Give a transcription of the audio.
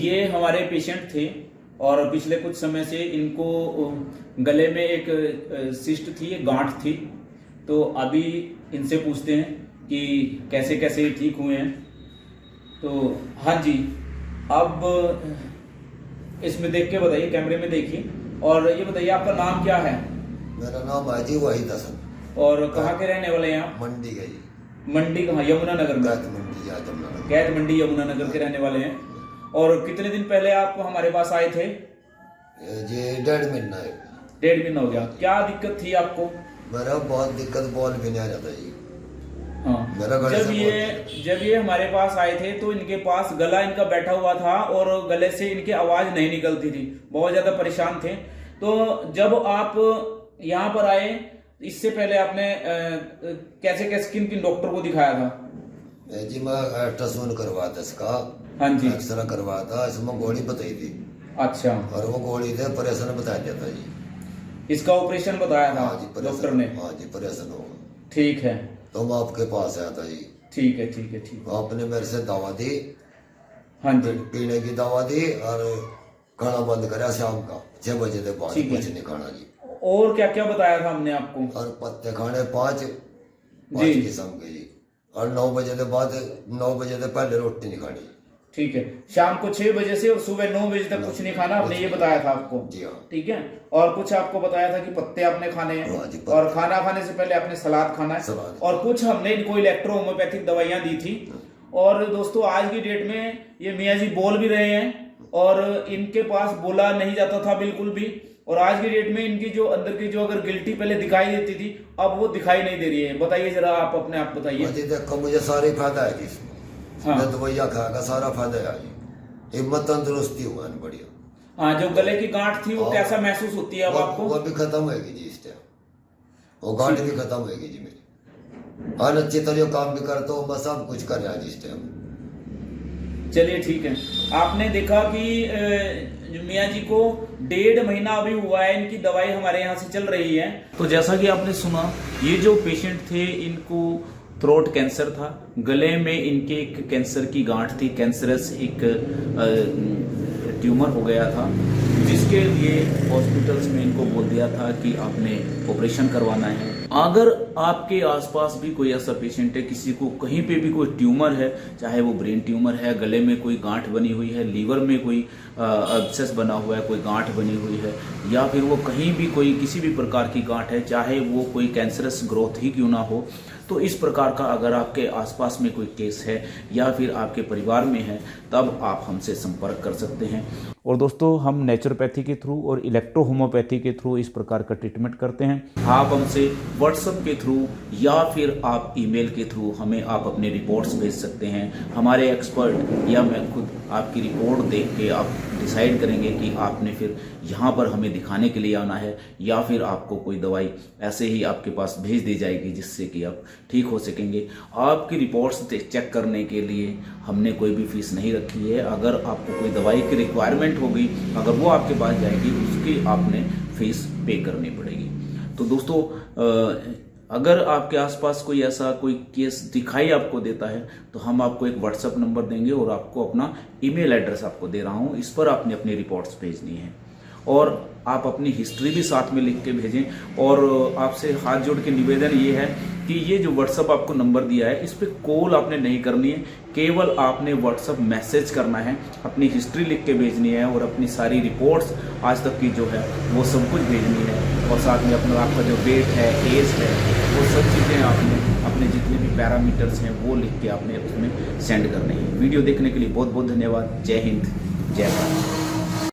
ये हमारे पेशेंट थे और पिछले कुछ समय से इनको गले में एक सिस्ट थी, एक गांठ थी। तो अभी इनसे पूछते हैं कि कैसे कैसे ठीक हुए हैं। तो हाँ जी, अब इसमें देख के बताइए, कैमरे में देखिए और ये बताइए आपका नाम क्या है? मेरा नाम हाजी वाहिद हसन। और कहाँ के रहने वाले हैं आप? मंडी का जी। मंडी कहाँ? यमुनानगर में? कैद मंडी, या यमुनानगर। कैद मंडी यमुनानगर के रहने वाले हैं। और कितने दिन पहले आप हमारे पास आए थे? ये 1.5 महीना है। 1.5 महीना हो गया। क्या दिक्कत थी आपको? मेरा बहुत दिक्कत, बॉल भी नहीं आ जाता जी। हाँ, मेरा गले जब ये हमारे पास आए थे तो इनके पास गला इनका बैठा हुआ था और गले से इनकी आवाज नहीं निकलती थी, बहुत ज्यादा परेशान थे। तो जब आप यहाँ पर आए, इससे पहले आपने कैसे कैसे किन किन डॉक्टर को दिखाया था? जी मैं अल्ट्रासाउंड करवाया था इसका। हाँ जी। एक्सरे करवाया था, इसमें गोली बताई थी। अच्छा। और वो गोली थे ऑपरेशन बताया दिया था जी। इसका ऑपरेशन बताया था डॉक्टर ने? हाँ जी, ऑपरेशन होगा। ठीक है। तो मैं आपके पास आया था जी। ठीक है ठीक है ठीक है। आपने मेरे से दवा दी। हाँ जी। पीने की दवा दी और खाना बंद करा शाम का 6 बजे के बाद, कुछ नहीं खाना जी। और क्या क्या बताया था हमने आपको? और पत्ते खाने 5 जी किस्म के जी। और 9 बजे के बाद, 9 बजे से पहले रोटी नहीं खानी। ठीक है। शाम को 6 बजे से और सुबह 9 बजे तक कुछ नहीं खाना, आपने ये बताया था आपको? जी हाँ। ठीक है। और कुछ आपको बताया था कि पत्ते आपने खाने हैं? हाँ जी, और खाना खाने से पहले आपने सलाद खाना है। सलाद। और कुछ हमने इनको इलेक्ट्रो होम्योपैथिक दवाइयां दी थी। और दोस्तों आज की डेट में ये मियाँ जी बोल भी रहे हैं और इनके पास बोला नहीं जाता था बिल्कुल भी। और आज की डेट में इनकी जो अंदर की जो अगर गिल्टी पहले दिखाई देती थी, अब वो दिखाई नहीं दे रही है। बताइए जरा, आप अपने आप बताइए। देखो मुझे सारे फायदा है जी इसमें। हाँ। दवाइयाँ खाएगा सारा फायदा है जी। हिम्मत तंदुरुस्ती हुआ है बढ़िया। हाँ, जो गले की गांठ थी वो कैसा महसूस होती है अब आपको? वो भी खत्म होगी जी इस टाइम। वो गांठ भी खत्म होगी जी मेरी। और अच्छी तरह काम भी करता हूँ, मैं सब कुछ कर रहा जी इस टाइम। चलिए ठीक है। आपने देखा कि मियाँ जी को 1.5 महीना अभी हुआ है, इनकी दवाई हमारे यहाँ से चल रही है। तो जैसा कि आपने सुना, ये जो पेशेंट थे इनको थ्रोट कैंसर था, गले में इनके एक कैंसर की गांठ थी, कैंसरस एक ट्यूमर हो गया था, जिसके लिए हॉस्पिटल्स में इनको बोल दिया था कि आपने ऑपरेशन करवाना है। अगर आपके आसपास भी कोई ऐसा पेशेंट है, किसी को कहीं पे भी कोई ट्यूमर है, चाहे वो ब्रेन ट्यूमर है, गले में कोई गांठ बनी हुई है, लीवर में कोई अब्सेस बना हुआ है, कोई गांठ बनी हुई है, या फिर वो कहीं भी कोई किसी भी प्रकार की गांठ है, चाहे वो कोई कैंसरस ग्रोथ ही क्यों ना हो, तो इस प्रकार का अगर आपके आसपास में कोई केस है या फिर आपके परिवार में है, तब आप हमसे संपर्क कर सकते हैं। और दोस्तों, हम नेचुरोपैथी के थ्रू और इलेक्ट्रो होम्योपैथी के थ्रू इस प्रकार का ट्रीटमेंट करते हैं। आप हमसे व्हाट्सएप के थ्रू या फिर आप ईमेल के थ्रू हमें आप अपने रिपोर्ट्स भेज सकते हैं। हमारे एक्सपर्ट या मैं खुद आपकी रिपोर्ट देख के आप डिसाइड करेंगे कि आपने फिर यहाँ पर हमें दिखाने के लिए आना है या फिर आपको कोई दवाई ऐसे ही आपके पास भेज दी जाएगी जिससे कि आप ठीक हो सकेंगे। आपकी रिपोर्ट्स चेक करने के लिए हमने कोई भी फीस नहीं रखी है। अगर आपको कोई दवाई की रिक्वायरमेंट होगी, अगर वो आपके पास जाएगी, उसकी आपने फीस पे करनी पड़ेगी। तो दोस्तों, अगर आपके आसपास कोई ऐसा कोई केस दिखाई आपको देता है तो हम आपको एक व्हाट्सएप नंबर देंगे और आपको अपना ईमेल एड्रेस आपको दे रहा हूँ, इस पर आपने अपनी रिपोर्ट्स भेजनी है और आप अपनी हिस्ट्री भी साथ में लिख के भेजें। और आपसे हाथ जोड़ के निवेदन ये है कि ये जो व्हाट्सएप आपको नंबर दिया है, इस पर कॉल आपने नहीं करनी है, केवल आपने व्हाट्सएप मैसेज करना है, अपनी हिस्ट्री लिख के भेजनी है और अपनी सारी रिपोर्ट्स आज तक की जो है वो सब कुछ भेजनी है। और साथ में अपना आपका जो वेट है, एज है, वो सब चीज़ें आपने अपने जितने भी पैरामीटर्स हैं वो लिख के आपने उसमें सेंड करने हैं। वीडियो देखने के लिए बहुत बहुत धन्यवाद। जय हिंद, जय भारत।